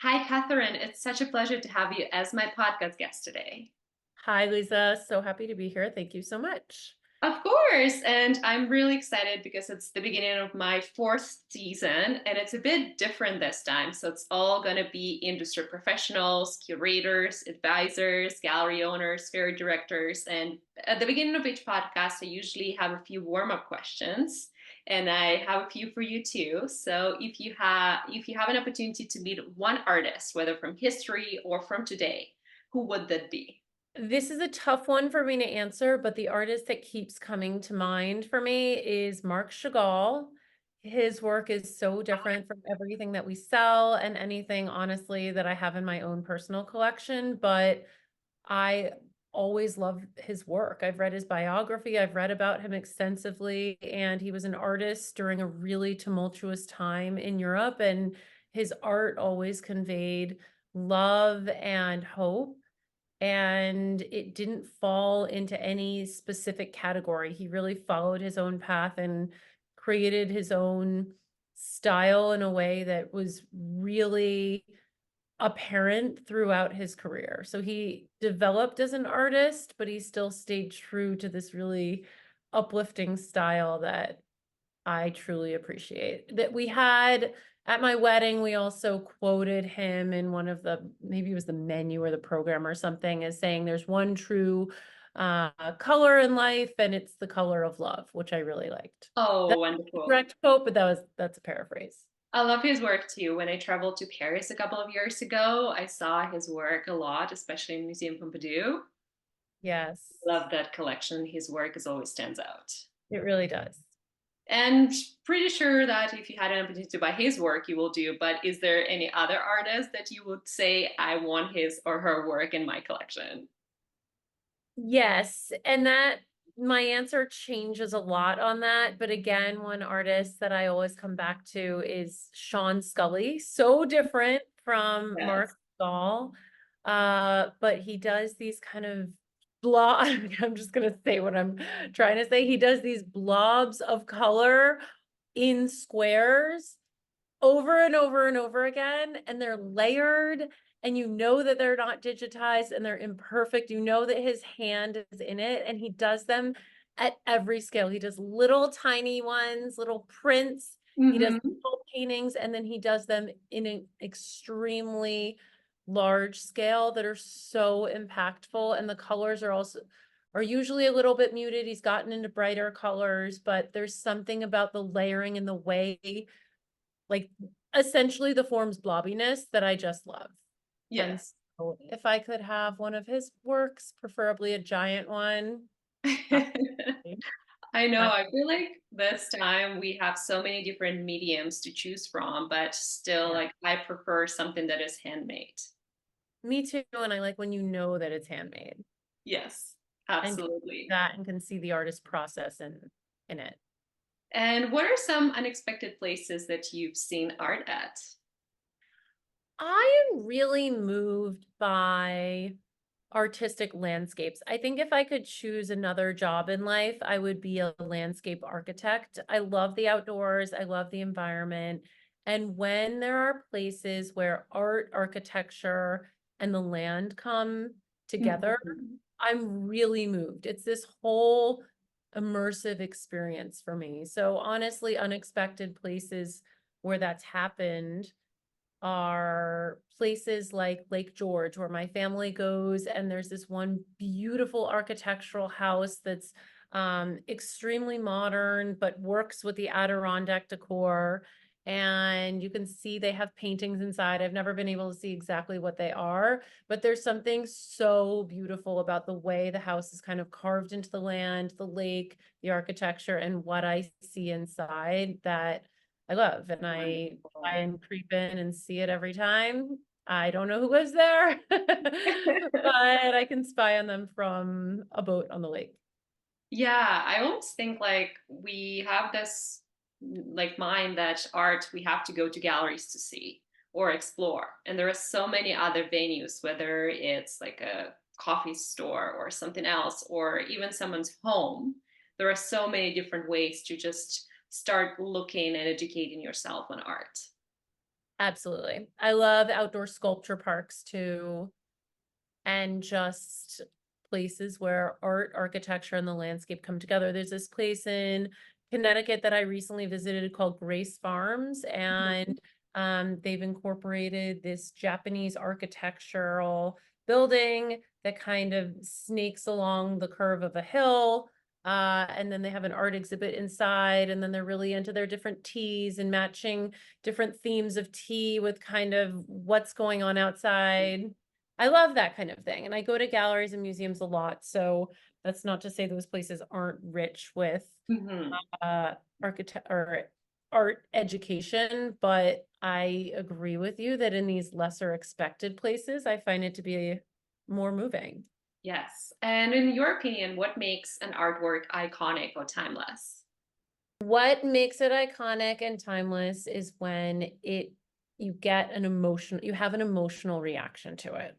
Hi, Catherine. It's such a pleasure to have you as my podcast guest today. Hi, Lisa. So happy to be here. Thank you so much. Of course, and I'm really excited because it's the beginning of my fourth season and it's a bit different this time. So it's all going to be industry professionals, curators, advisors, gallery owners, fair directors. And at the beginning of each podcast, I usually have a few warm-up questions. And I have a few for you too. So if you have an opportunity to meet one artist, whether from history or from today, who would that be? This is a tough one for me to answer, but the artist that keeps coming to mind for me is Marc Chagall. His work is so different from everything that we sell and anything, honestly, that I have in my own personal collection, but I always love his work. I've read his biography, I've read about him extensively, and he was an artist during a really tumultuous time in Europe, and his art always conveyed love and hope, and it didn't fall into any specific category. He really followed his own path and created his own style in a way that was really apparent throughout his career. So he developed as an artist, but he still stayed true to this really uplifting style that I truly appreciate. That we had at my wedding, we also quoted him in one of the, maybe it was the menu or the program or something, as saying there's one true color in life, and it's the color of love, which I really liked. Oh, That's the wonderful. direct quote, but that's a paraphrase. I love his work too. When I traveled to Paris a couple of years ago, I saw his work a lot, especially in Museum Pompidou. Yes, Love that collection. His work is always stands out. it really does. And pretty sure that if you had an opportunity to buy his work, you will do. But is there any other artist that you would say, I want his or her work in my collection? Yes, and that my answer changes a lot on that. But again, one artist that I always come back to is Sean Scully. So different from Yes. Mark Stahl. But he does these kind of blob. I'm just gonna say what I'm trying to say. He does these blobs of color in squares over and over and over again, and they're layered, and you know that they're not digitized and they're imperfect. You know that his hand is in it, and he does them at every scale. He does little tiny ones, little prints, he does Hmm. little paintings, and then he does them in an extremely large scale that are so impactful. And the colors are usually a little bit muted. He's gotten into brighter colors, but there's something about the layering and the way, like, essentially the form's blobbiness, that I just love. And Yes. so if I could have one of his works, preferably a giant one, absolutely. I know. Uh, I feel like this time we have so many different mediums to choose from, but still, yeah, like, I prefer something that is handmade. me too. And I like when you know that it's handmade Yes, and can see absolutely. that and can see the artist process in it. And what are some unexpected places that you've seen art at? I am really moved by artistic landscapes. I think if I could choose another job in life, I would be a landscape architect. I love the outdoors, I love the environment. And when there are places where art, architecture, and the land come together, Mhm. I'm really moved. It's this whole immersive experience for me. So honestly, unexpected places where that's happened are places like Lake George, where my family goes, and there's this one beautiful architectural house that's extremely modern, but works with the Adirondack decor. And you can see they have paintings inside. I've never been able to see exactly what they are, but there's something so beautiful about the way the house is kind of carved into the land, the lake, the architecture, and what I see inside that I love. And I try Wonderful. and creep in and see it every time. I don't know who lives there, but I can spy on them from a boat on the lake. Yeah, I always think like we have this like mind that art we have to go to galleries to see or explore. And there are so many other venues, whether it's like a coffee store or something else, or even someone's home. There are so many different ways to just start looking and educating yourself on art. Absolutely. I love outdoor sculpture parks too, and just places where art, architecture, and the landscape come together. There's this place in Connecticut that I recently visited called Grace Farms, Mhm. and they've incorporated this Japanese architectural building that kind of snakes along the curve of a hill. And then they have an art exhibit inside, and then they're really into their different teas and matching different themes of tea with kind of what's going on outside. I love that kind of thing. And I go to galleries and museums a lot. So that's not to say those places aren't rich with Mhm. architect or art education, but I agree with you that in these lesser expected places, I find it to be more moving. Yes. And in your opinion, what makes an artwork iconic or timeless? What makes it iconic and timeless is when you get an emotion, you have an emotional reaction to it.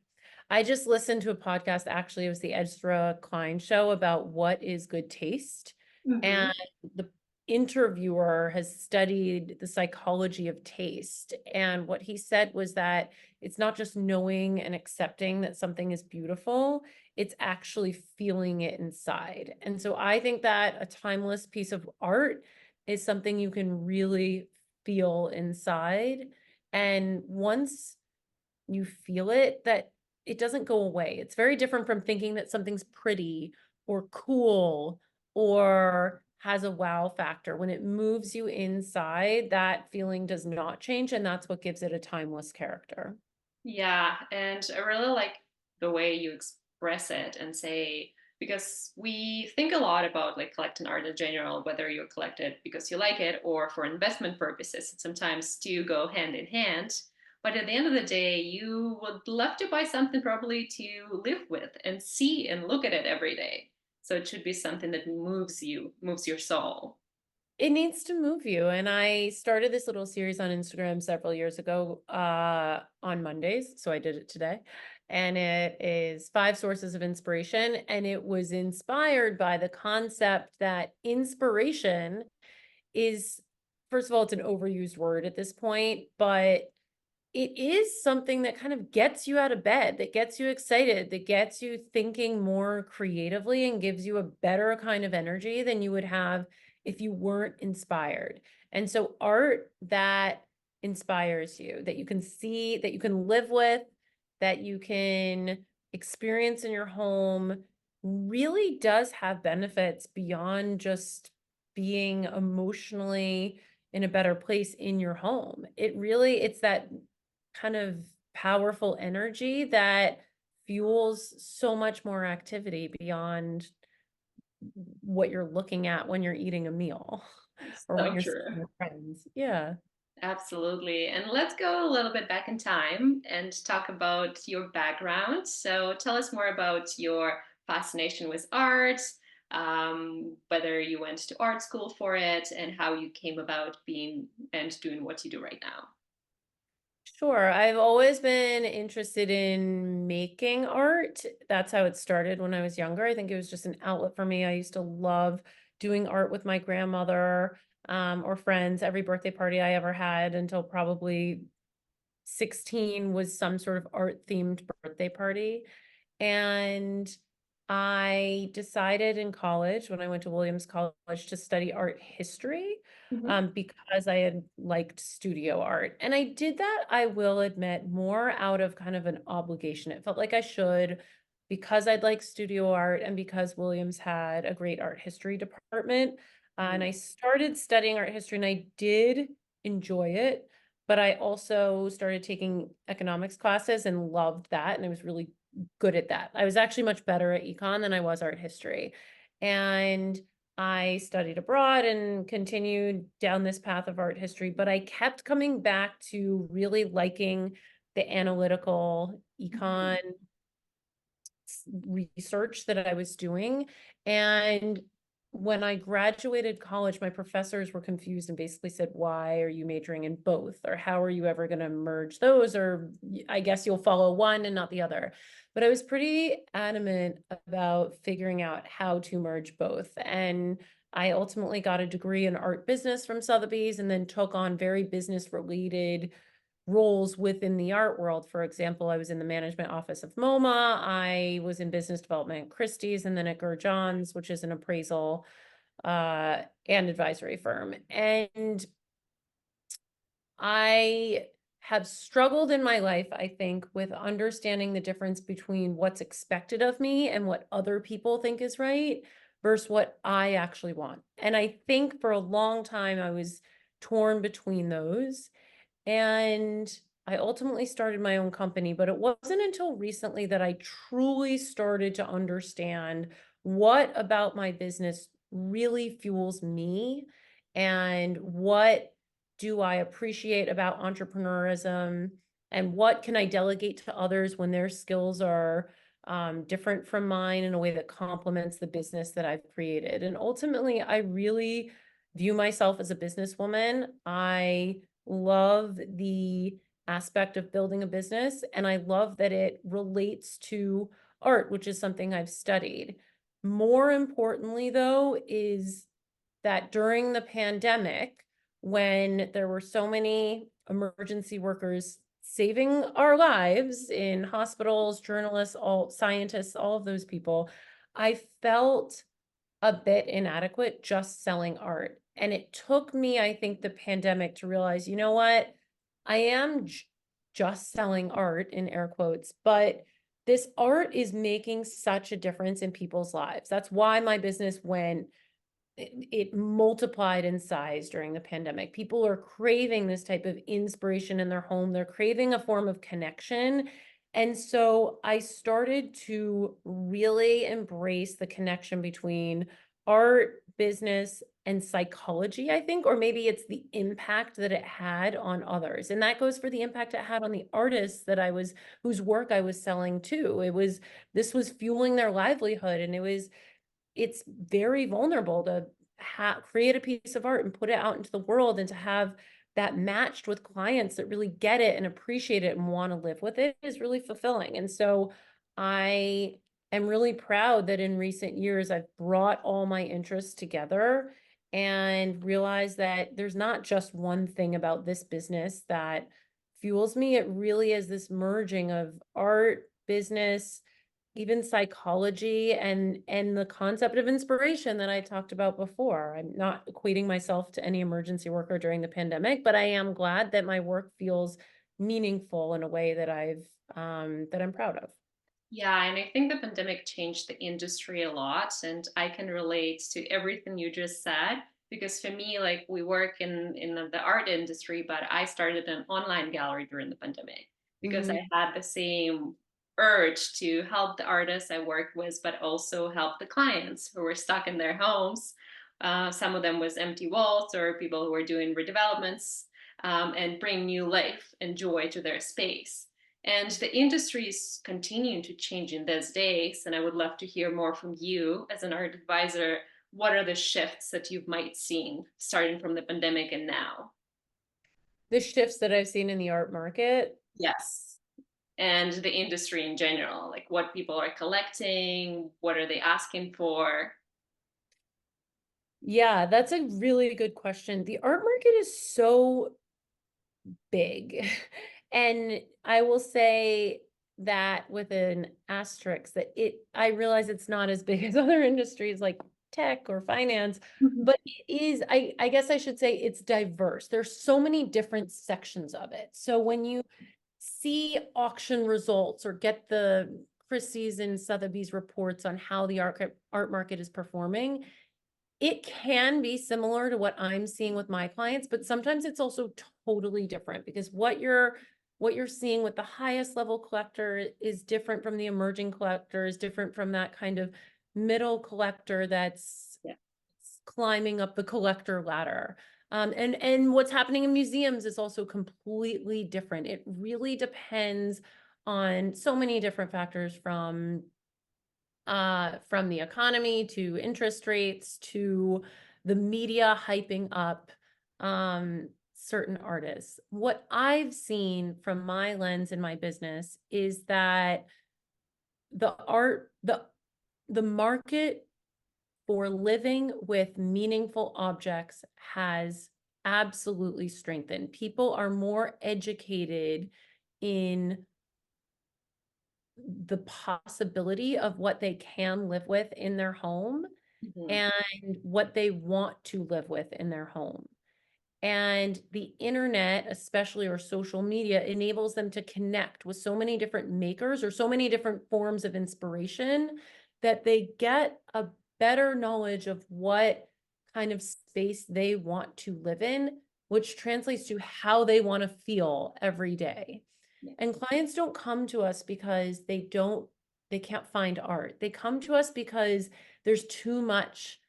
I just listened to a podcast, actually, it was the Ezra Klein show about what is good taste. Mhm. And the interviewer has studied the psychology of taste. And what he said was that it's not just knowing and accepting that something is beautiful, it's actually feeling it inside. And so I think that a timeless piece of art is something you can really feel inside. And once you feel it, that it doesn't go away. It's very different from thinking that something's pretty or cool or has a wow factor. When it moves you inside, that feeling does not change, and that's what gives it a timeless character. Yeah, and I really like the way you express it and say, because we think a lot about like collecting art in general, whether you collect it because you like it or for investment purposes. And sometimes two go hand in hand. But at the end of the day, you would love to buy something probably to live with and see and look at it every day. So it should be something that moves you, moves your soul. It needs to move you. And I started this little series on Instagram several years ago on Mondays. So I did it today. And it is 5 sources of inspiration. And it was inspired by the concept that inspiration is, first of all, it's an overused word at this point, but it is something that kind of gets you out of bed, that gets you excited, that gets you thinking more creatively and gives you a better kind of energy than you would have if you weren't inspired. And so art that inspires you, that you can see, that you can live with, that you can experience in your home really does have benefits beyond just being emotionally in a better place in your home. It's that kind of powerful energy that fuels so much more activity beyond what you're looking at when you're eating a meal or when So you're true. sitting with friends. Yeah. Absolutely. And let's go a little bit back in time and talk about your background. So tell us more about your fascination with art, whether you went to art school for it, and how you came about being and doing what you do right now. Sure. I've always been interested in making art. That's how it started when I was younger. I think it was just an outlet for me. I used to love doing art with my grandmother, or friends. Every birthday party I ever had until probably 16 was some sort of art themed birthday party. And I decided in college, when I went to Williams College, to study art history, Mhm. because I had liked studio art. And I did that, I will admit, more out of kind of an obligation. It felt like I should, because I'd like studio art and because Williams had a great art history department. And I started studying art history and I did enjoy it. But I also started taking economics classes and loved that. And I was really good at that. I was actually much better at econ than I was art history. And I studied abroad and continued down this path of art history, but I kept coming back to really liking the analytical econ research that I was doing. And when I graduated college, my professors were confused and basically said, why are you majoring in both? Or how are you ever going to merge those? Or I guess you'll follow one and not the other. But I was pretty adamant about figuring out how to merge both. And I ultimately got a degree in art business from Sotheby's and then took on very business related roles within the art world. For example, I was in the management office of MoMA. I was in business development at Christie's, and then at Gurr Johns, which is an appraisal and advisory firm. And I have struggled in my life, I think, with understanding the difference between what's expected of me and what other people think is right versus what I actually want. And I think for a long time, I was torn between those. And I ultimately started my own company, but it wasn't until recently that I truly started to understand what about my business really fuels me and what do I appreciate about entrepreneurism and what can I delegate to others when their skills are different from mine in a way that complements the business that I've created. And ultimately, I really view myself as a businesswoman. I love the aspect of building a business, and I love that it relates to art, which is something I've studied. More importantly, though, is that during the pandemic, when there were so many emergency workers saving our lives in hospitals, journalists, all scientists, all of those people, I felt a bit inadequate just selling art. And it took me, I think, the pandemic to realize, you know what? I am just selling art in air quotes, but this art is making such a difference in people's lives. That's why my business went, it multiplied in size during the pandemic. People are craving this type of inspiration in their home. They're craving a form of connection. And so I started to really embrace the connection between art, business, and psychology, I think, or maybe it's the impact that it had on others. And that goes for the impact it had on the artists that I was, whose work I was selling too. This was fueling their livelihood. And it's very vulnerable to create a piece of art and put it out into the world, and to have that matched with clients that really get it and appreciate it and want to live with it is really fulfilling. And so I am really proud that in recent years I've brought all my interests together and realized that there's not just one thing about this business that fuels me. It really is this merging of art, business, even psychology, and the concept of inspiration that I talked about before. I'm not equating myself to any emergency worker during the pandemic, but I am glad that my work feels meaningful in a way that I'm proud of. Yeah, and I think the pandemic changed the industry a lot, and I can relate to everything you just said because for me, like we work in the art industry, but I started an online gallery during the pandemic because Mhm. I had the same urge to help the artists I worked with, but also help the clients who were stuck in their homes. Some of them was empty walls or people who were doing redevelopments, and bring new life and joy to their space. And the industry is continuing to change in these days. And I would love to hear more from you as an art advisor. What are the shifts that you might seen starting from the pandemic and now? The shifts that I've seen in the art market. Yes. And the industry in general, like what people are collecting, what are they asking for? Yeah, that's a really good question. The art market is so big. And I will say that with an asterisk that I realize it's not as big as other industries like tech or finance, Mhm. but it is, I guess I should say it's diverse. There's so many different sections of it. So when you see auction results or get the Christie's and Sotheby's reports on how the art market is performing, it can be similar to what I'm seeing with my clients, but sometimes it's also totally different because what you're seeing with the highest level collector is different from the emerging collector, is different from that kind of middle collector that's Yeah. climbing up the collector ladder. And what's happening in museums is also completely different. It really depends on so many different factors from the economy to interest rates to the media hyping up certain artists. What I've seen from my lens in my business is that the art, the market for living with meaningful objects has absolutely strengthened. People are more educated in the possibility of what they can live with in their home Mhm. and what they want to live with in their home. And the internet, especially, or social media, enables them to connect with so many different makers or so many different forms of inspiration that they get a better knowledge of what kind of space they want to live in, which translates to how they want to feel every day. Yeah. And clients don't come to us because they can't find art. They come to us because there's too much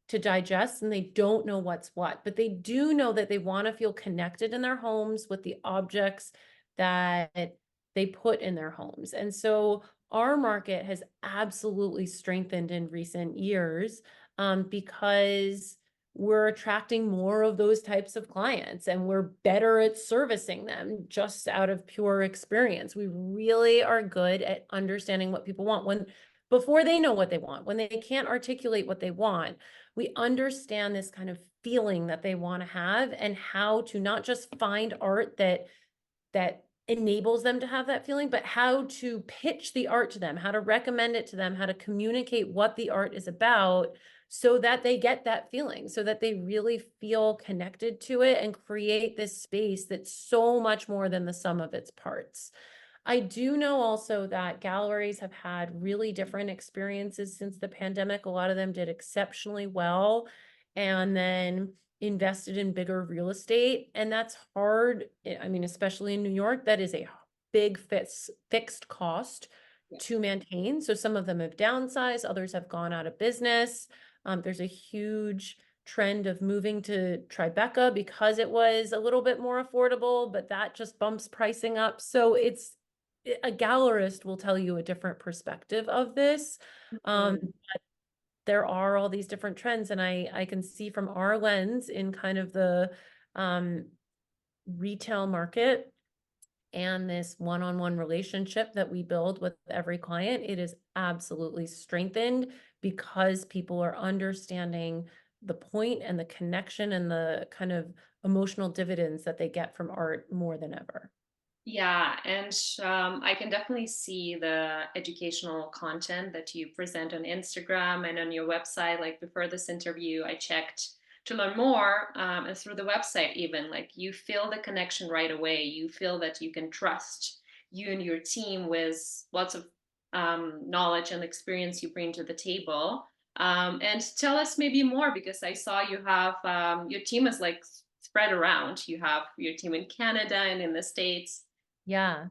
to digest and they don't know what's what, but they do know that they want to feel connected in their homes with the objects that they put in their homes. And so our market has absolutely strengthened in recent years, because we're attracting more of those types of clients and we're better at servicing them just out of pure experience. We really are good at understanding what people want before they know what they want, when they can't articulate what they want. We understand this kind of feeling that they want to have and how to not just find art that enables them to have that feeling, but how to pitch the art to them, how to recommend it to them, how to communicate what the art is about so that they get that feeling, so that they really feel connected to it and create this space that's so much more than the sum of its parts. I do know also that galleries have had really different experiences since the pandemic. A lot of them did exceptionally well and then invested in bigger real estate. And that's hard. I mean, especially in New York, that is a big fixed cost Yeah. to maintain. So some of them have downsized, others have gone out of business. There's a huge trend of moving to Tribeca because it was a little bit more affordable, but that just bumps pricing up. So a gallerist will tell you a different perspective of this. Mhm. There are all these different trends, and I can see from our lens in kind of the um, retail market and this one-on-one relationship that we build with every client, it is absolutely strengthened because people are understanding the point and the connection and the kind of emotional dividends that they get from art more than ever. Yeah, and I can definitely see the educational content that you present on Instagram and on your website. Like before this interview, I checked to learn more, and through the website, even like you feel the connection right away. You feel that you can trust you and your team with lots of knowledge and experience you bring to the table. And tell us maybe more because I saw you have your team is like spread around. You have your team in Canada and in the States. Yeah.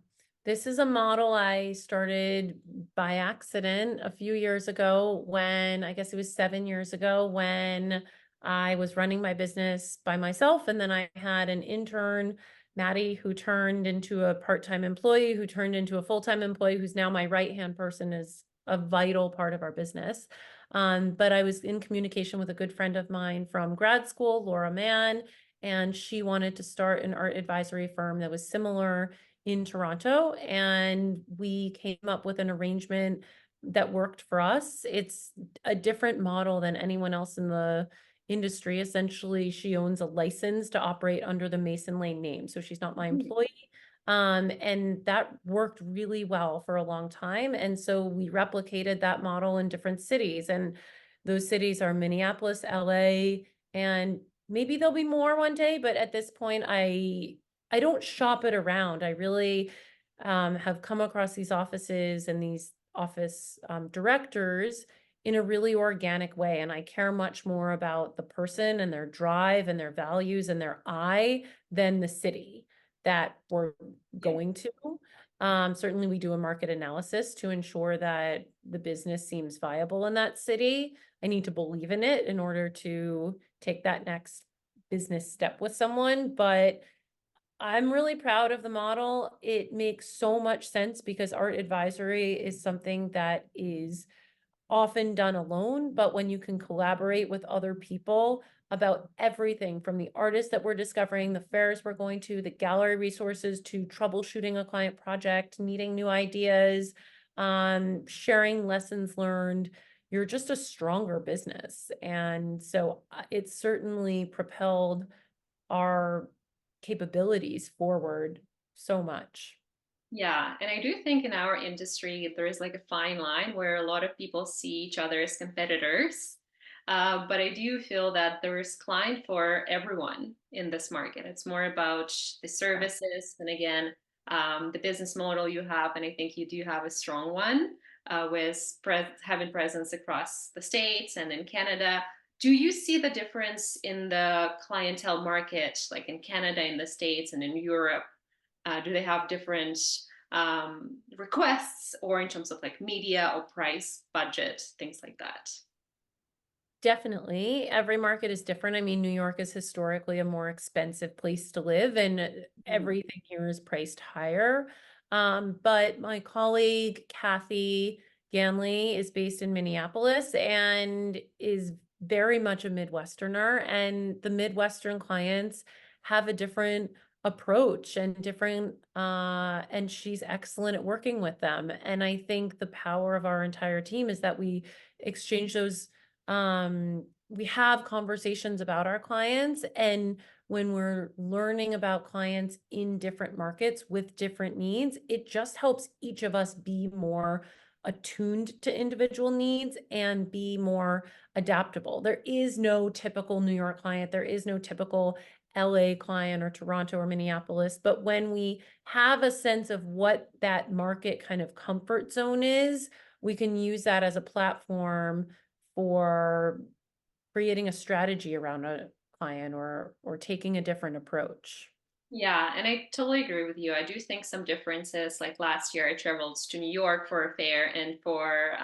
This is a model I started by accident a few years ago when, I guess it was 7 years ago, when I was running my business by myself. And then I had an intern, Maddie, who turned into a part-time employee, who turned into a full-time employee, who's now my right-hand person, is a vital part of our business. But I was in communication with a good friend of mine from grad school, Laura Mann, and she wanted to start an art advisory firm that was similar in Toronto, and we came up with an arrangement that worked for us. It's a different model than anyone else in the industry. Essentially, she owns a license to operate under the Mason Lane name, so she's not my employee. And that worked really well for a long time. And so we replicated that model in different cities, and those cities are Minneapolis, LA, and maybe there'll be more one day, but at this point, I don't shop it around. I really have come across these offices and these office directors in a really organic way. And I care much more about the person and their drive and their values and their eye than the city that we're Yeah. going to. Certainly, we do a market analysis to ensure that the business seems viable in that city. I need to believe in it in order to take that next business step with someone. But I'm really proud of the model. It makes so much sense because art advisory is something that is often done alone, but when you can collaborate with other people about everything from the artists that we're discovering, the fairs we're going to, the gallery resources, to troubleshooting a client project, needing new ideas, sharing lessons learned, you're just a stronger business. And so it's certainly propelled our capabilities forward so much. Yeah, and I do think in our industry there is like a fine line where a lot of people see each other as competitors. But I do feel that there is client for everyone in this market. It's more about the services and again, the business model you have, and I think you do have a strong one with having presence across the states and in Canada. Do you see the difference in the clientele market, like in Canada, in the States, and in Europe? Do they have different requests or in terms of like media or price, budget, things like that? Definitely. Every market is different. I mean, New York is historically a more expensive place to live, and Mhm. everything here is priced higher. But my colleague, Kathy Ganley, is based in Minneapolis and is very much a Midwesterner. And the Midwestern clients have a different approach and different, and she's excellent at working with them. And I think the power of our entire team is that we exchange those we have conversations about our clients, and when we're learning about clients in different markets with different needs, it just helps each of us be more attuned to individual needs and be more adaptable. There is no typical New York client, there is no typical LA client or Toronto or Minneapolis, but when we have a sense of what that market kind of comfort zone is, we can use that as a platform for creating a strategy around a client or taking a different approach. Yeah, and I totally agree with you. I do think some differences. Like last year, I traveled to New York for a fair, and for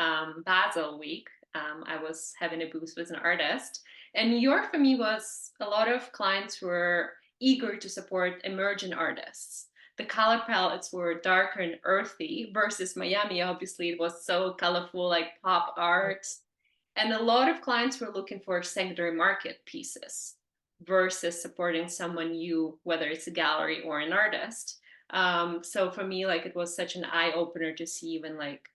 Basel Week, I was having a booth with an artist. And New York for me was a lot of clients were eager to support emerging artists. The color palettes were darker and earthy versus Miami. Obviously, it was so colorful, like pop art. And a lot of clients were looking for secondary market pieces versus supporting someone new, whether it's a gallery or an artist. So for me, like it was such an eye opener to see even like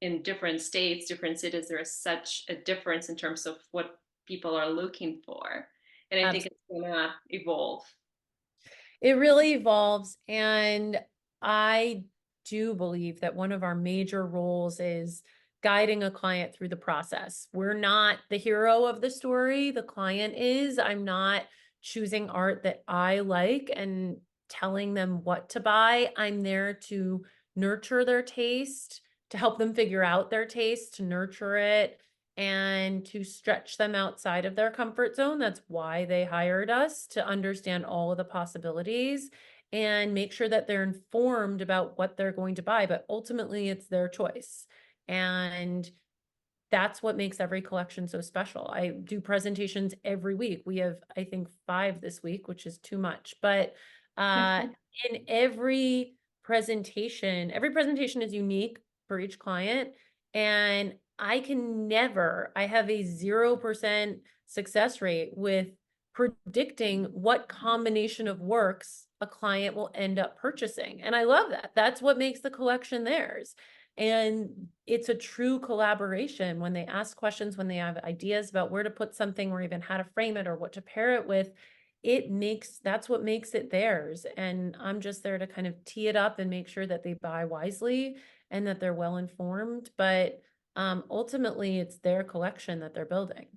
in different states, different cities, there is such a difference in terms of what people are looking for. And I think Absolutely. it's gonna evolve. It really evolves. And I do believe that one of our major roles is guiding a client through the process. We're not the hero of the story, the client is. I'm not choosing art that I like and telling them what to buy. I'm there to nurture their taste, to help them figure out their taste, to nurture it, and to stretch them outside of their comfort zone. That's why they hired us, to understand all of the possibilities and make sure that they're informed about what they're going to buy. But ultimately, it's their choice. And that's what makes every collection so special. I do presentations every week. We have, I think, 5 this week, which is too much. But uh, in every presentation is unique for each client. And I have a 0% success rate with predicting what combination of works a client will end up purchasing. And I love that. That's what makes the collection theirs. And it's a true collaboration when they ask questions, when they have ideas about where to put something or even how to frame it or what to pair it with. That's what makes it theirs. And I'm just there to kind of tee it up and make sure that they buy wisely and that they're well informed. But ultimately, it's their collection that they're building.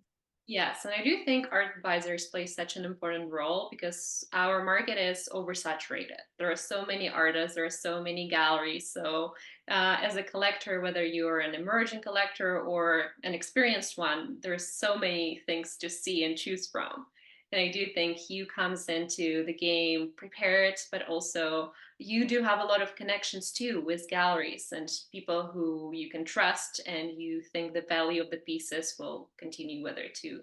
Yes, and I do think art advisors play such an important role because our market is oversaturated. There are so many artists, there are so many galleries. So, as a collector, whether you're an emerging collector or an experienced one, there's so many things to see and choose from. And I do think Hugh comes into the game prepared, but also you do have a lot of connections too with galleries and people who you can trust, and you think the value of the pieces will continue, whether to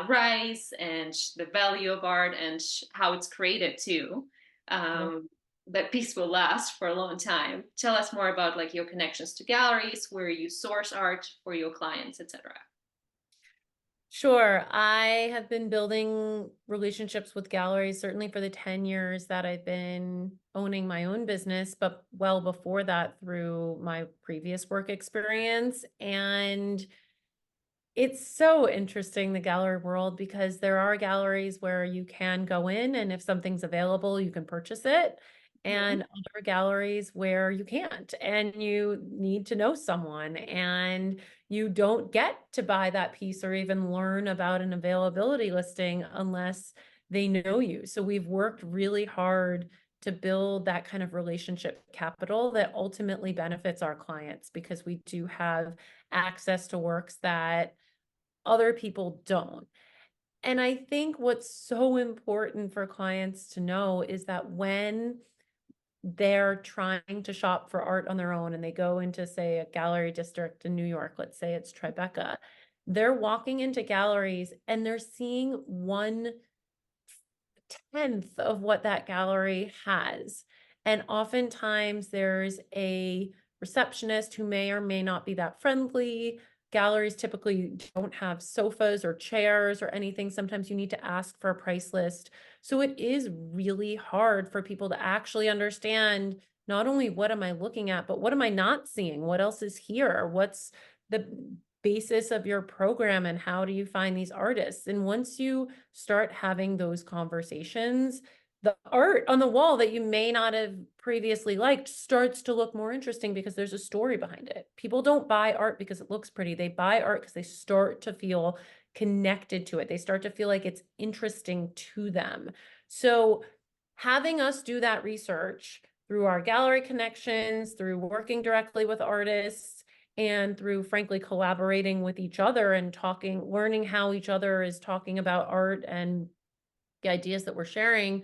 rise, and the value of art and how it's created too. Yeah. That piece will last for a long time. Tell us more about like your connections to galleries, where you source art for your clients, etc. Sure. I have been building relationships with galleries, certainly for the 10 years that I've been owning my own business, but well before that through my previous work experience. And It's so interesting, the gallery world, because there are galleries where you can go in and if something's available, you can purchase it. Mhm. And other galleries where you can't, and you need to know someone, and you don't get to buy that piece or even learn about an availability listing unless they know you. So we've worked really hard to build that kind of relationship capital that ultimately benefits our clients, because we do have access to works that other people don't. And I think what's so important for clients to know is that when they're trying to shop for art on their own and they go into, say, a gallery district in New York, let's say it's Tribeca, they're walking into galleries and they're seeing 1/10 of what that gallery has. And oftentimes there's a receptionist who may or may not be that friendly. Galleries typically don't have sofas or chairs or anything. Sometimes you need to ask for a price list. So it is really hard for people to actually understand not only what am I looking at, but what am I not seeing? What else is here? What's the basis of your program and how do you find these artists? And once you start having those conversations, the art on the wall that you may not have previously liked starts to look more interesting because there's a story behind it. People don't buy art because it looks pretty. They buy art because they start to feel connected to it. They start to feel like it's interesting to them. So having us do that research through our gallery connections, through working directly with artists, and through frankly collaborating with each other and talking, learning how each other is talking about art and the ideas that we're sharing,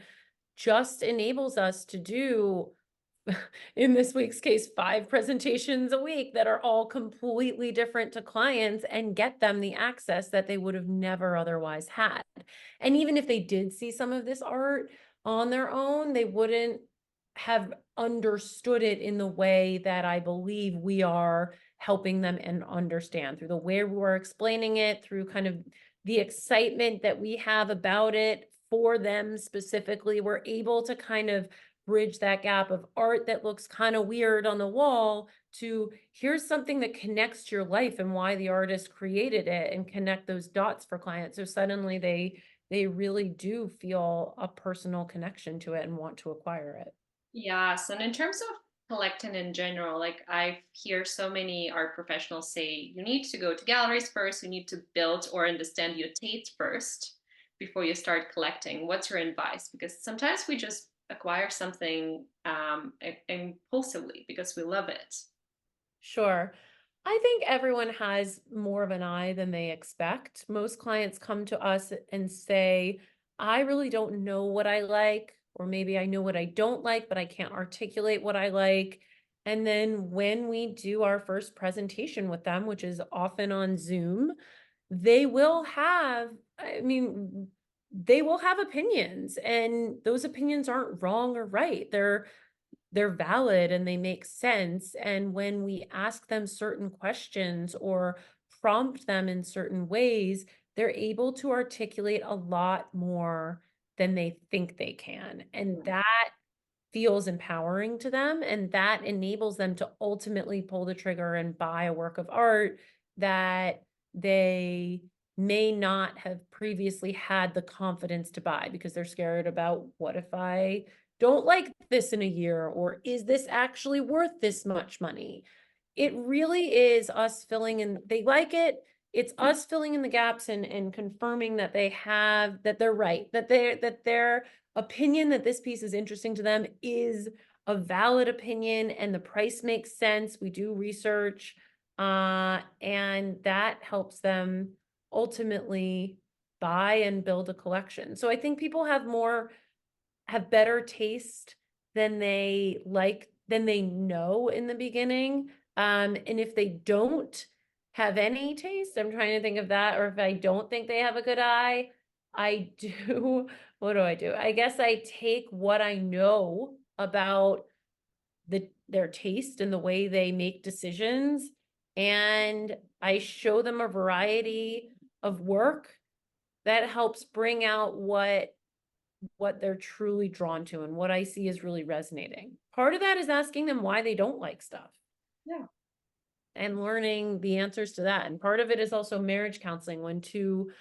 just enables us to do, in this week's case, 5 presentations a week that are all completely different to clients and get them the access that they would have never otherwise had. And even if they did see some of this art on their own, they wouldn't have understood it in the way that I believe we are helping them and understand through the way we're explaining it, through kind of the excitement that we have about it for them specifically. We're able to kind of bridge that gap of art that looks kind of weird on the wall to here's something that connects to your life and why the artist created it, and connect those dots for clients. So suddenly they really do feel a personal connection to it and want to acquire it. Yes, and in terms of collecting in general, like I hear so many art professionals say you need to go to galleries first, you need to build or understand your taste first before you start collecting. What's your advice? Because sometimes we just acquire something impulsively because we love it. Sure. I think everyone has more of an eye than they expect. Most clients come to us and say, I really don't know what I like, or maybe I know what I don't like, but I can't articulate what I like. And then when we do our first presentation with them, which is often on Zoom, they will have, I mean, they will have opinions, and those opinions aren't wrong or right. They're valid and they make sense. And when we ask them certain questions or prompt them in certain ways, they're able to articulate a lot more than they think they can. And Mhm. that feels empowering to them. And that enables them to ultimately pull the trigger and buy a work of art that they may not have previously had the confidence to buy because they're scared about what if I don't like this in a year, or is this actually worth this much money? It really is us filling in, they like it. It's us filling in the gaps and confirming that they have, that they're right, that their opinion that this piece is interesting to them is a valid opinion and the price makes sense. We do research, and that helps them ultimately buy and build a collection. So I think people have better taste than they like, than they know in the beginning. And if they don't have any taste, I'm trying to think of that, or if I don't think they have a good eye, I do, what do I do? I guess I take what I know about their taste and the way they make decisions, and I show them a variety of work that helps bring out what they're truly drawn to and what I see is really resonating. Part of that is asking them why they don't like stuff. Yeah. and learning the answers to that. And part of it is also marriage counseling when two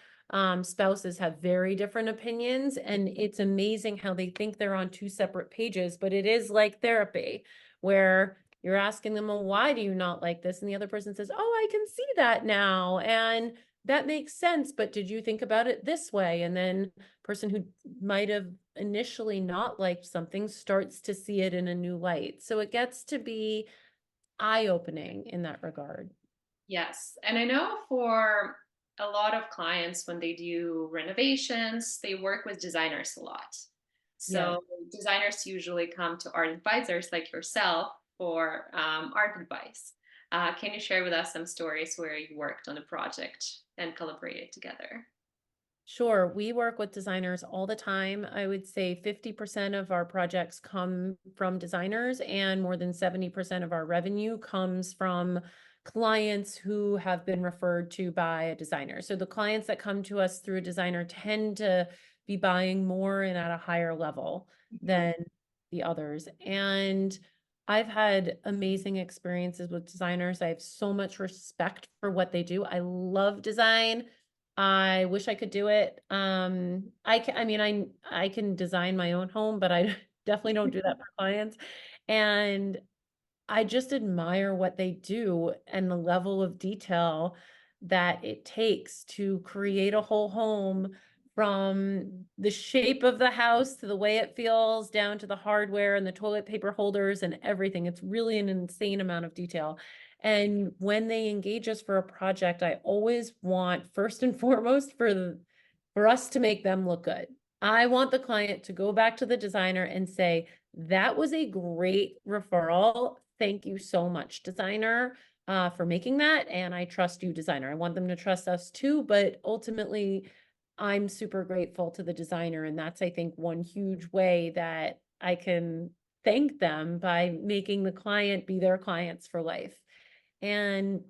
spouses have very different opinions, and it's amazing how they think they're on two separate pages, but it is like therapy where you're asking them, well, why do you not like this? And the other person says, oh, I can see that now. And that makes sense. But did you think about it this way? And then person who might have initially not liked something starts to see it in a new light. So it gets to be eye-opening in that regard. Yes. And I know for a lot of clients, when they do renovations, they work with designers a lot. Yes. So designers usually come to art advisors like yourself for art advice. Can you share with us some stories where you worked on a project and collaborated together? Sure. We work with designers all the time. I would say 50% of our projects come from designers, and more than 70% of our revenue comes from clients who have been referred to by a designer. So the clients that come to us through a designer tend to be buying more and at a higher level Mhm. than the others. And I've had amazing experiences with designers. I have so much respect for what they do. I love design. I wish I could do it. I mean, I can design my own home, but I definitely don't do that for clients. And I just admire what they do and the level of detail that it takes to create a whole home, from the shape of the house to the way it feels down to the hardware and the toilet paper holders and everything. It's really an insane amount of detail. And when they engage us for a project, I always want first and foremost for us to make them look good. I want the client to go back to the designer and say, that was a great referral. Thank you so much, designer, for making that. And I trust you, designer. I want them to trust us too, but ultimately, I'm super grateful to the designer. And that's, I think, one huge way that I can thank them, by making the client be their clients for life. And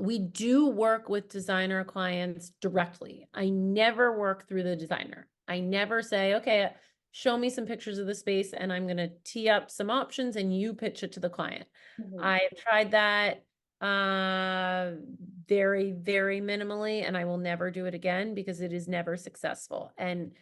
we do work with designer clients directly. I never work through the designer. I never say, okay, show me some pictures of the space and I'm going to tee up some options and you pitch it to the client. Mhm. I've tried that very, very minimally, and I will never do it again because it is never successful. And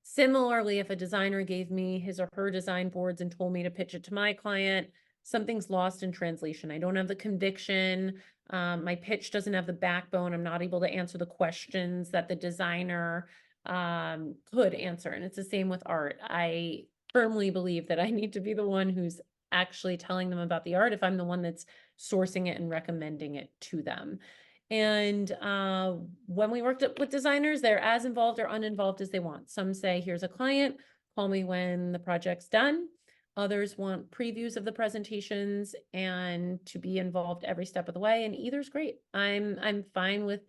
similarly, if a designer gave me his or her design boards and told me to pitch it to my client, something's lost in translation. I don't have the conviction. My pitch doesn't have the backbone. I'm not able to answer the questions that the designer could answer. And it's the same with art. I firmly believe that I need to be the one who's actually telling them about the art if I'm the one that's sourcing it and recommending it to them. And when we worked with designers, they're as involved or uninvolved as they want. Some say, here's a client, call me when the project's done. Others want previews of the presentations and to be involved every step of the way. And either's great. I'm fine with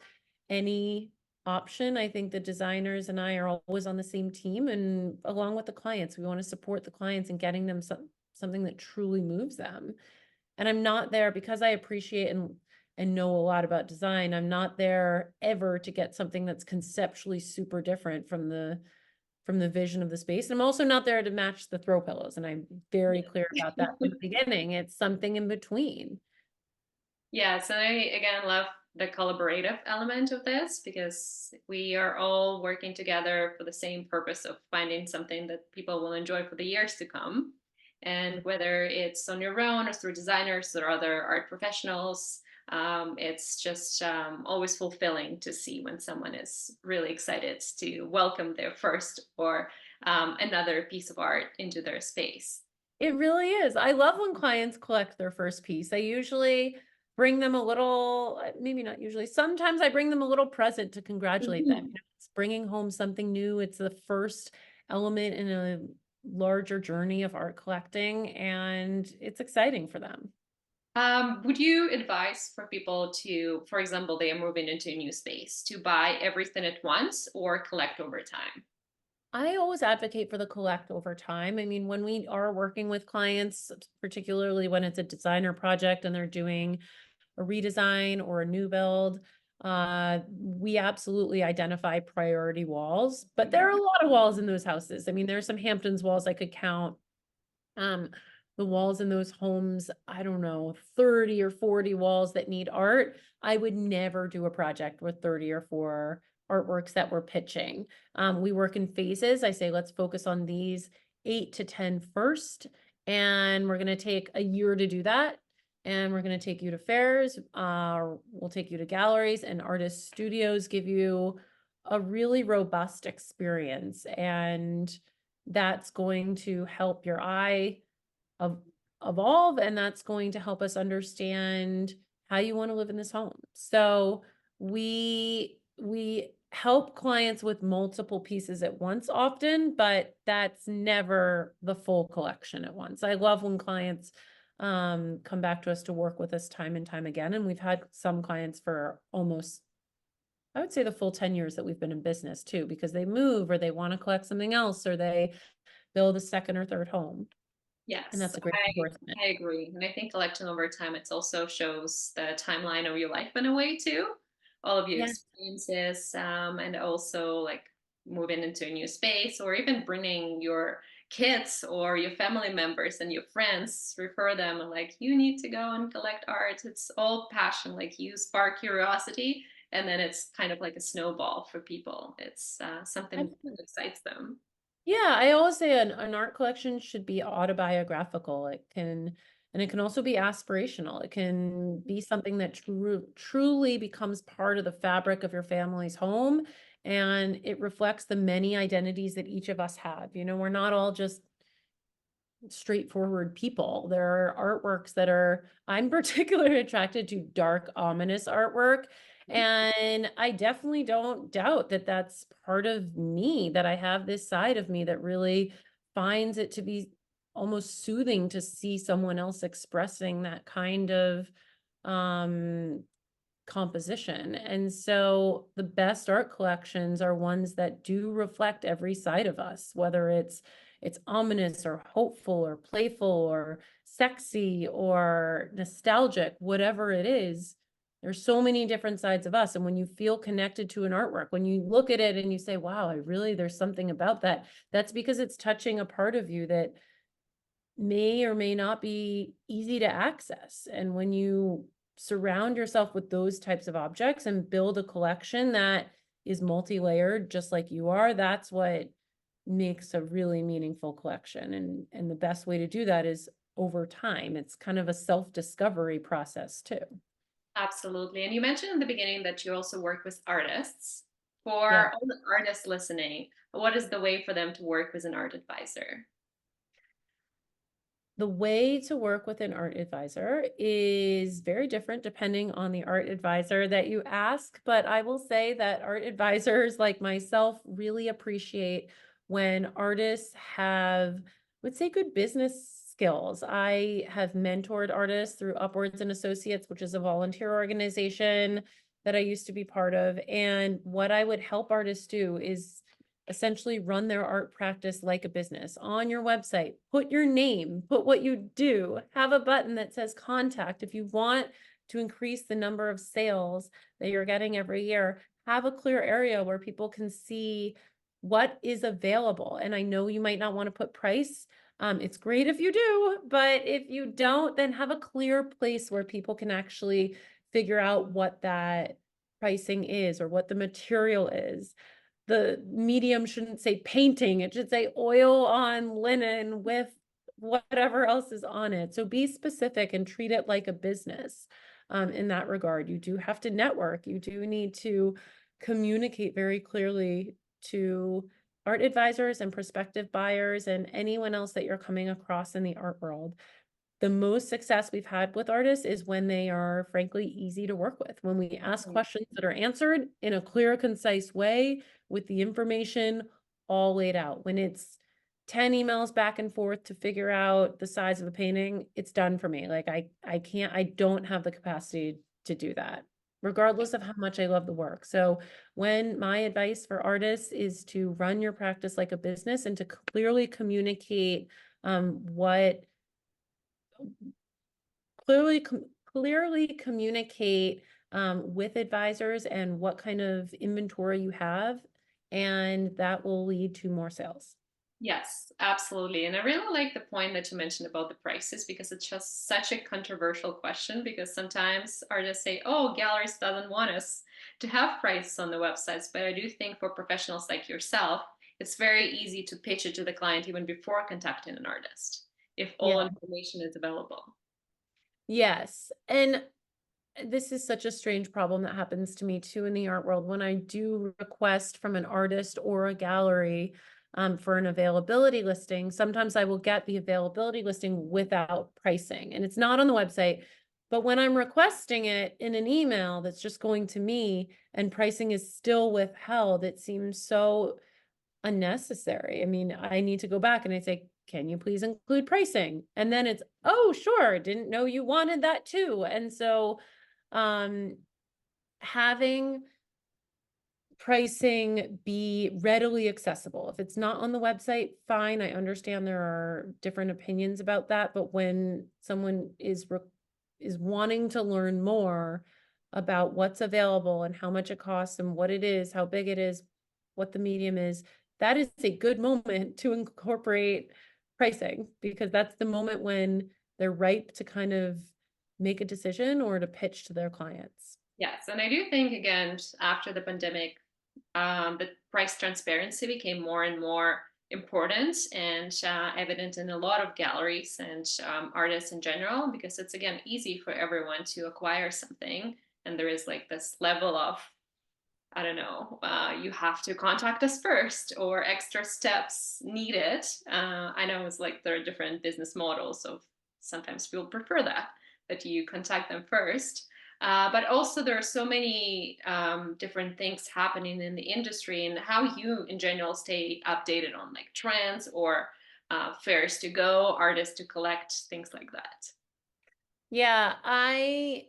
any option. I think the designers and I are always on the same team, and along with the clients, we want to support the clients in getting them something that truly moves them. And I'm not there, because I appreciate and know a lot about design. I'm not there ever to get something that's conceptually super different from the vision of the space. And I'm also not there to match the throw pillows. And I'm very clear about that from the beginning. It's something in between. Yes, and I again love the collaborative element of this because we are all working together for the same purpose of finding something that people will enjoy for the years to come. And whether it's on your own or through designers or other art professionals, it's just always fulfilling to see when someone is really excited to welcome their first or another piece of art into their space. It really is. I love when clients collect their first piece. I usually bring them a little, maybe not usually, sometimes I bring them a little present to congratulate them. Mhm. It's bringing home something new. It's the first element in a larger journey of art collecting, and it's exciting for them. Would you advise for people to, for example, they are moving into a new space, to buy everything at once or collect over time? I always advocate for the collect over time. I mean, when we are working with clients, particularly when it's a designer project and they're doing a redesign or a new build, we absolutely identify priority walls. But there are a lot of walls in those houses. I mean, there's some Hamptons walls I could count. Um, the walls in those homes, I don't know, 30 or 40 walls that need art, I would never do a project with 30 or 4 artworks that we're pitching. We work in phases. I say, let's focus on these 8 to 10 first, and we're going to take a year to do that. And we're going to take you to fairs. We'll take you to galleries, and artist studios give you a really robust experience. And that's going to help your eye evolve, and that's going to help us understand how you want to live in this home. So we help clients with multiple pieces at once often, but that's never the full collection at once. I love when clients come back to us to work with us time and time again, and we've had some clients for almost, I would say, the full 10 years that we've been in business too, because they move or they want to collect something else or they build a second or third home. And Yes, that's a great endorsement. I agree. And I think collecting over time, it also shows the timeline of your life in a way too, all of your Yeah. experiences, and also like moving into a new space or even bringing your kids or your family members and your friends, refer them and like, you need to go and collect art. It's all passion, like you spark curiosity and then it's kind of like a snowball for people. It's something that excites them. Yeah, I always say an art collection should be autobiographical. And it can also be aspirational. It can be something that truly becomes part of the fabric of your family's home. And it reflects the many identities that each of us have. You know, we're not all just straightforward people. There are artworks that are, I'm particularly attracted to dark, ominous artwork. And I definitely don't doubt that that's part of me, that I have this side of me that really finds it to be almost soothing to see someone else expressing that kind of um composition. And so the best art collections are ones that do reflect every side of us, whether it's ominous or hopeful or playful or sexy or nostalgic, whatever it is. There's so many different sides of us. And when you feel connected to an artwork, when you look at it and you say, wow, there's something about that, that's because it's touching a part of you that may or may not be easy to access. And when you surround yourself with those types of objects and build a collection that is multi-layered, just like you are, that's what makes a really meaningful collection. And the best way to do that is over time. It's kind of a self-discovery process too. Absolutely. And you mentioned in the beginning that you also work with artists. For Yeah. all the artists listening, what is the way for them to work with an art advisor? The way to work with an art advisor is very different depending on the art advisor that you ask, but I will say that art advisors like myself really appreciate when artists have, I would say, good business skills. I have mentored artists through Upwards and Associates, which is a volunteer organization that I used to be part of. And what I would help artists do is essentially run their art practice like a business. On your website, put your name, put what you do, have a button that says contact. If you want to increase the number of sales that you're getting every year, have a clear area where people can see what is available. And I know you might not want to put price. It's great if you do, but if you don't, then have a clear place where people can actually figure out what that pricing is or what the material is. The medium shouldn't say painting, it should say oil on linen with whatever else is on it. So be specific and treat it like a business. In that regard, you do have to network. You do need to communicate very clearly to art advisors and prospective buyers and anyone else that you're coming across in the art world. The most success we've had with artists is when they are frankly easy to work with, when we ask questions that are answered in a clear, concise way with the information all laid out. When it's 10 emails back and forth to figure out the size of a painting, it's done for me. Like I don't have the capacity to do that, regardless of how much I love the work. So when my advice for artists is to run your practice like a business and to clearly communicate what clearly communicate with advisors and what kind of inventory you have, and that will lead to more sales. Yes, absolutely. And I really like the point that you mentioned about the prices because it's just such a controversial question because sometimes artists say, oh, galleries doesn't want us to have prices on the websites. But I do think for professionals like yourself, it's very easy to pitch it to the client even before contacting an artist if all Yeah. information is available. Yes. And this is such a strange problem that happens to me too in the art world. When I do request from an artist or a gallery for an availability listing, sometimes I will get the availability listing without pricing, and it's not on the website. But when I'm requesting it in an email that's just going to me and pricing is still withheld, it seems so unnecessary. I mean, I need to go back and I say, can you please include pricing? And then it's, oh, sure, didn't know you wanted that too. And so um, having pricing be readily accessible. If it's not on the website, fine. I understand there are different opinions about that, but when someone is wanting to learn more about what's available and how much it costs and what it is, how big it is, what the medium is, that is a good moment to incorporate pricing, because that's the moment when they're ripe to kind of make a decision or to pitch to their clients. Yes, and I do think again after the pandemic, the price transparency became more and more important and evident in a lot of galleries and artists in general because it's again easy for everyone to acquire something, and there is like this level of I don't know, you have to contact us first or extra steps needed. I know it's like there are different business models, so sometimes people prefer that you contact them first. But also there are so many different things happening in the industry and how you in general stay updated on like trends or fairs to go, artists to collect, things like that. Yeah, I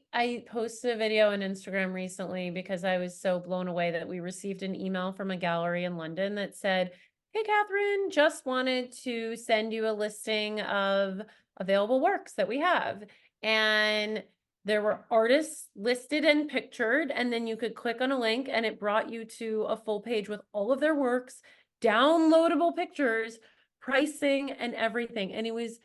posted a video on Instagram recently because I was so blown away that we received an email from a gallery in London that said, "Hey Catherine, just wanted to send you a listing of available works that we have." And there were artists listed and pictured, and then you could click on a link and it brought you to a full page with all of their works, downloadable pictures, pricing, and everything. And it was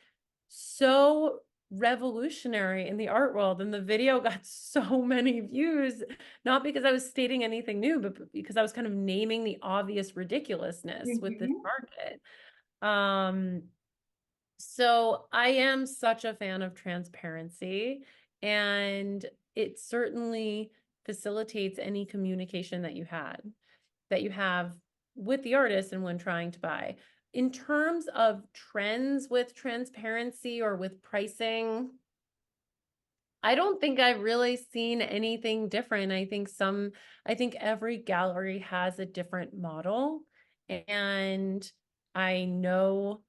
so revolutionary in the art world, and the video got so many views, not because I was stating anything new, but because I was kind of naming the obvious ridiculousness with this Mhm. market. So I am such a fan of transparency, and it certainly facilitates any communication that you have with the artist and when trying to buy. In terms of trends with transparency or with pricing, I don't think I've really seen anything different. I think every gallery has a different model, and I know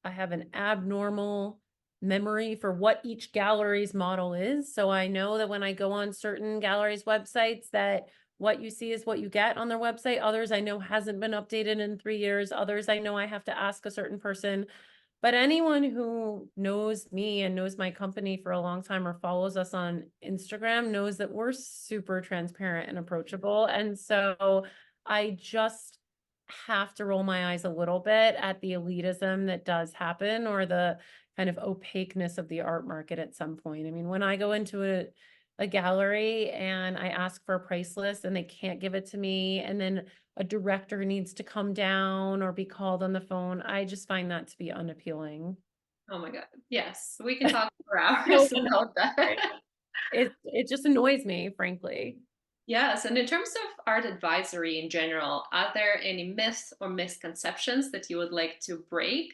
I have an abnormal memory for what each gallery's model is. So I know that when I go on certain galleries' websites that what you see is what you get on their website. Others I know hasn't been updated in 3 years. Others I know I have to ask a certain person. But anyone who knows me and knows my company for a long time or follows us on Instagram knows that we're super transparent and approachable. And so I just have to roll my eyes a little bit at the elitism that does happen, or the kind of opaqueness of the art market at some point. I mean, when I go into a gallery and I ask for a price list and they can't give it to me, and then a director needs to come down or be called on the phone, I just find that to be unappealing. Oh my God. Yes, we can talk for So hours about that. it just annoys me, frankly. Yes, and in terms of art advisory in general, are there any myths or misconceptions that you would like to break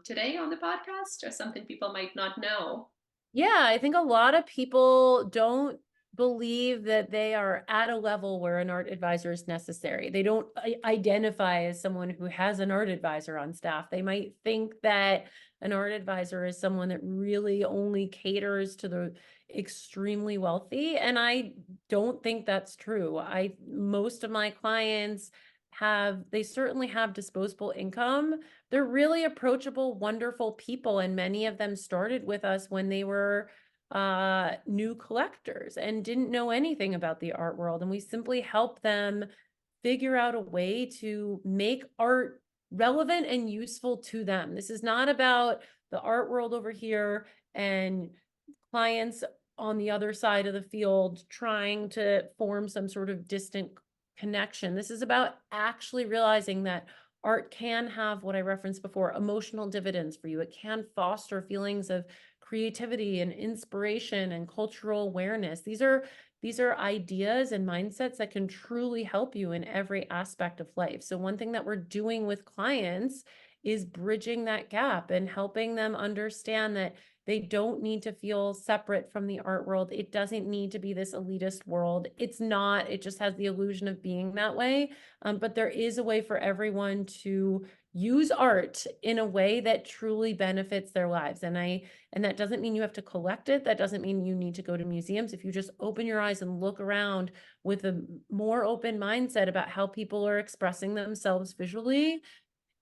today on the podcast, or something people might not know? Yeah, I think a lot of people don't believe that they are at a level where an art advisor is necessary. They don't identify as someone who has an art advisor on staff. They might think that an art advisor is someone that really only caters to the extremely wealthy, and I don't think that's true. Most of my clients they certainly have disposable income. They're really approachable, wonderful people, and many of them started with us when they were new collectors and didn't know anything about the art world, and we simply help them figure out a way to make art relevant and useful to them. This is not about the art world over here and clients on the other side of the field trying to form some sort of distant connection. This is about actually realizing that art can have what I referenced before, emotional dividends for you. It can foster feelings of creativity and inspiration and cultural awareness. These are ideas and mindsets that can truly help you in every aspect of life. So one thing that we're doing with clients is bridging that gap and helping them understand that they don't need to feel separate from the art world. It doesn't need to be this elitist world. It's not, it just has the illusion of being that way. But there is a way for everyone to use art in a way that truly benefits their lives. And that doesn't mean you have to collect it. That doesn't mean you need to go to museums. If you just open your eyes and look around with a more open mindset about how people are expressing themselves visually,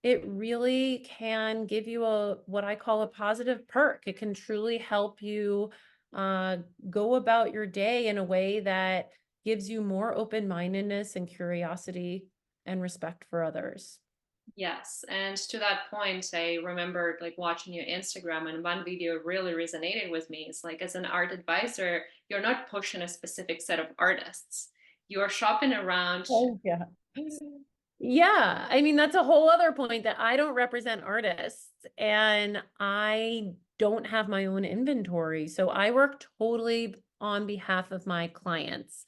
it really can give you what I call a positive perk. It can truly help you go about your day in a way that gives you more open-mindedness and curiosity and respect for others. Yes, and to that point, I remembered like watching your Instagram, and one video really resonated with me. It's like, as an art advisor, you're not pushing a specific set of artists. You're shopping around. Oh, yeah. Yeah, I mean, that's a whole other point, that I don't represent artists and I don't have my own inventory. So I work totally on behalf of my clients.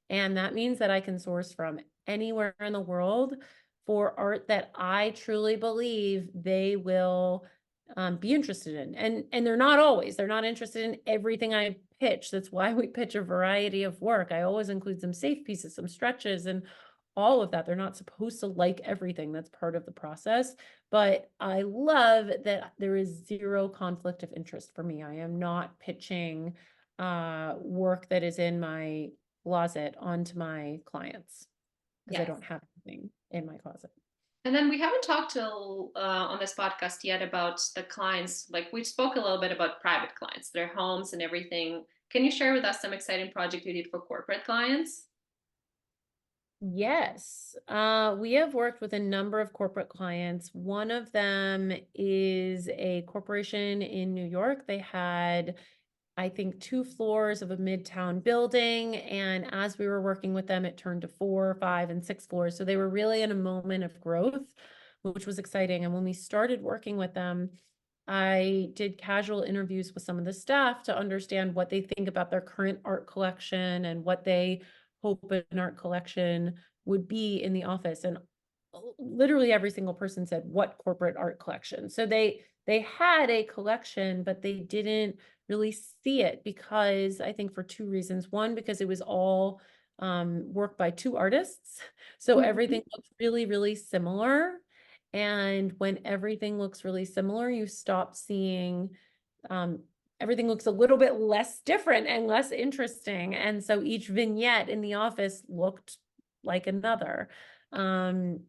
And that means that I can source from anywhere in the world for art that I truly believe they will be interested in. And they're not always, they're not interested in everything I pitch. That's why we pitch a variety of work. I always include some safe pieces, some stretches, and all of that. They're not supposed to like everything. That's part of the process. But I love that there is zero conflict of interest for me. I am not pitching work that is in my closet onto my clients because I Yes. don't have anything in my closet. And then we haven't talked on this podcast yet about the clients. Like, we spoke a little bit about private clients, their homes and everything. Can you share with us some exciting project you did for corporate clients? Yes, we have worked with a number of corporate clients. One of them is a corporation in New York. They had, I think, 2 floors of a midtown building. And as we were working with them, it turned to 4, 5, and 6 floors. So they were really in a moment of growth, which was exciting. And when we started working with them, I did casual interviews with some of the staff to understand what they think about their current art collection and what they hope an art collection would be in the office. And literally every single person said, what corporate art collection? So they had a collection, but they didn't really see it, because I think for 2 reasons. One, because it was all work by 2 artists. So everything looked really, really similar. And when everything looks really similar, you stop seeing everything looks a little bit less different and less interesting. And so each vignette in the office looked like another. And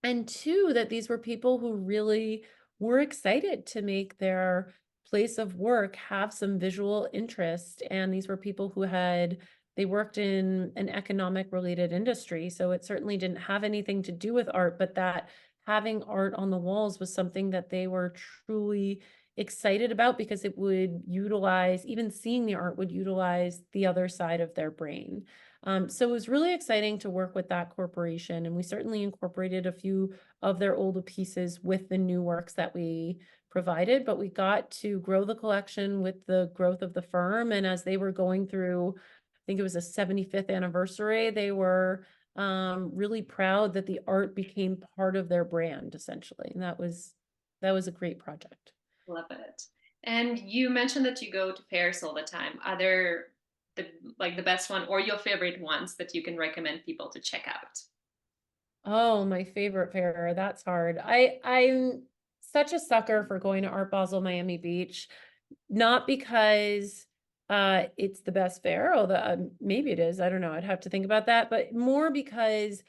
2, that these were people who really were excited to make their place of work have some visual interest. And these were people who they worked in an economic related industry. So it certainly didn't have anything to do with art, but that having art on the walls was something that they were truly excited about, because it would utilize, even seeing the art would utilize the other side of their brain. So it was really exciting to work with that corporation, and we certainly incorporated a few of their older pieces with the new works that we provided, but we got to grow the collection with the growth of the firm. And as they were going through, I think it was a 75th anniversary, they were really proud that the art became part of their brand, essentially. And that was a great project. Love it. And you mentioned that you go to fairs all the time. Are there the best one or your favorite ones that you can recommend people to check out? Oh, my favorite fair. That's hard. I'm such a sucker for going to Art Basel Miami Beach, not because it's the best fair, although maybe it is. I don't know. I'd have to think about that, but more because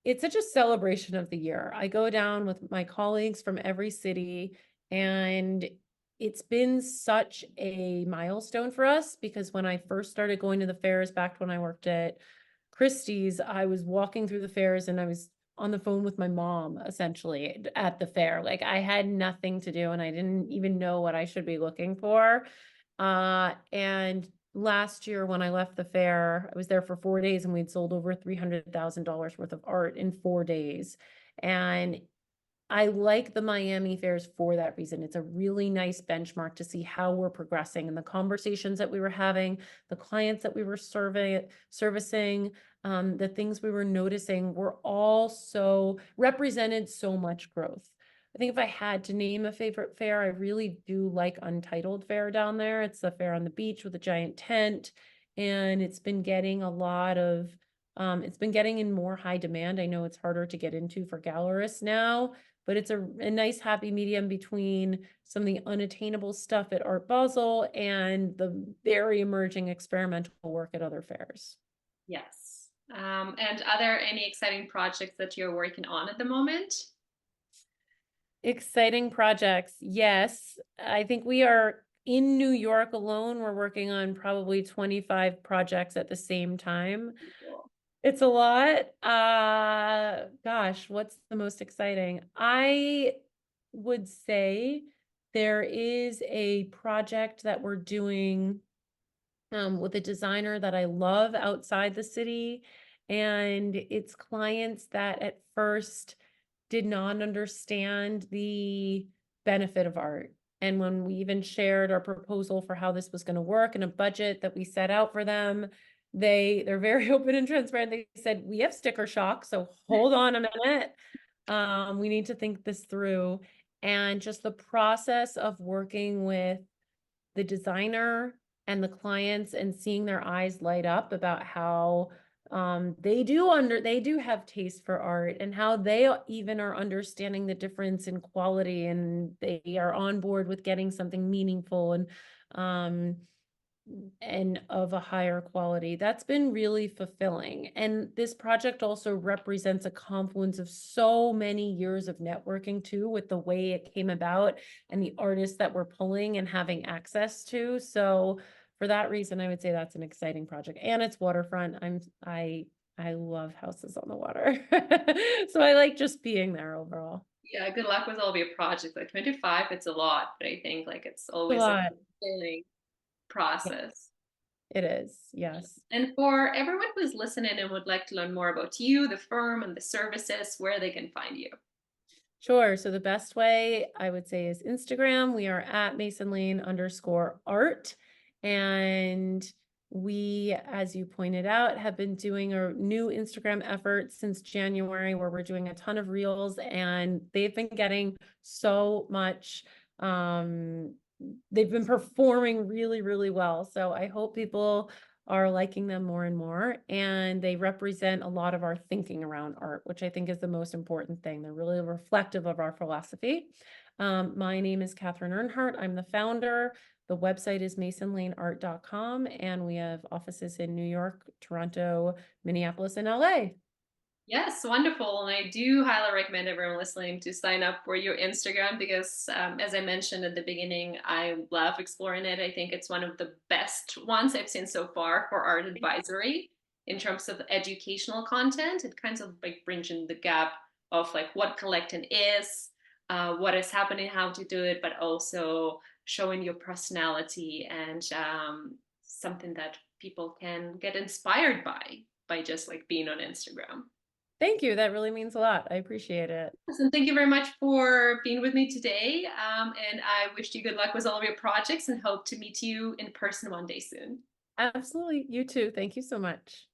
it's such a celebration of the year. I go down with my colleagues from every city, and it's been such a milestone for us, because when I first started going to the fairs back when I worked at Christie's, I was walking through the fairs and I was on the phone with my mom essentially at the fair. Like I had nothing to do and I didn't even know what I should be looking for. And last year when I left the fair, I was there for 4 days and we'd sold over $300,000 worth of art in 4 days. And I like the Miami fairs for that reason. It's a really nice benchmark to see how we're progressing and the conversations that we were having, the clients that we were servicing, the things we were noticing were all so represented so much growth. I think if I had to name a favorite fair, I really do like Untitled Fair down there. It's the fair on the beach with a giant tent, and it's been getting a lot of, it's been getting in more high demand. I know it's harder to get into for gallerists now, but it's a nice happy medium between some of the unattainable stuff at Art Basel and the very emerging experimental work at other fairs. Yes. And are there any exciting projects that you're working on at the moment? Exciting projects. Yes. I think we are in New York alone. We're working on probably 25 projects at the same time. Cool. It's a lot. Gosh, what's the most exciting? I would say there is a project that we're doing with a designer that I love outside the city. And it's clients that at first did not understand the benefit of art. And when we even shared our proposal for how this was going to work and a budget that we set out for them, they're very open and transparent. They said, we have sticker shock, so hold on a minute. We need to think this through. And just the process of working with the designer and the clients and seeing their eyes light up about how they do have taste for art and how they even are understanding the difference in quality and they are on board with getting something meaningful and of a higher quality. That's been really fulfilling. And this project also represents a confluence of so many years of networking too, with the way it came about and the artists that we're pulling and having access to. So for that reason, I would say that's an exciting project. And it's waterfront. I love houses on the water. So I like just being there overall. Yeah, good luck with all your projects. Like 25, it's a lot, but I think like it's A always a lot. fulfilling Yeah, process. it is. Yes. And for everyone who's listening and would like to learn more about you, the firm, and the services, where they can find you. Sure. So the best way I would say is Instagram. We are at @MasonLane_art. And we, as you pointed out, have been doing a new Instagram effort since January where we're doing a ton of reels and they've been getting so much, they've been performing really, really well. So I hope people are liking them more and more, and they represent a lot of our thinking around art, which I think is the most important thing. They're really reflective of our philosophy. My name is Katharine Earnhardt. I'm the founder. The website is masonlaneart.com, and we have offices in New York, Toronto, Minneapolis, and LA. Yes, wonderful. And I do highly recommend everyone listening to sign up for your Instagram because, as I mentioned at the beginning, I love exploring it. I think it's one of the best ones I've seen so far for art advisory in terms of educational content. It kind of like bridging the gap of like what collecting is, what is happening, how to do it, but also showing your personality and something that people can get inspired by just like being on Instagram. Thank you. That really means a lot. I appreciate it. And thank you very much for being with me today. And I wish you good luck with all of your projects and hope to meet you in person one day soon. Absolutely. You too. Thank you so much.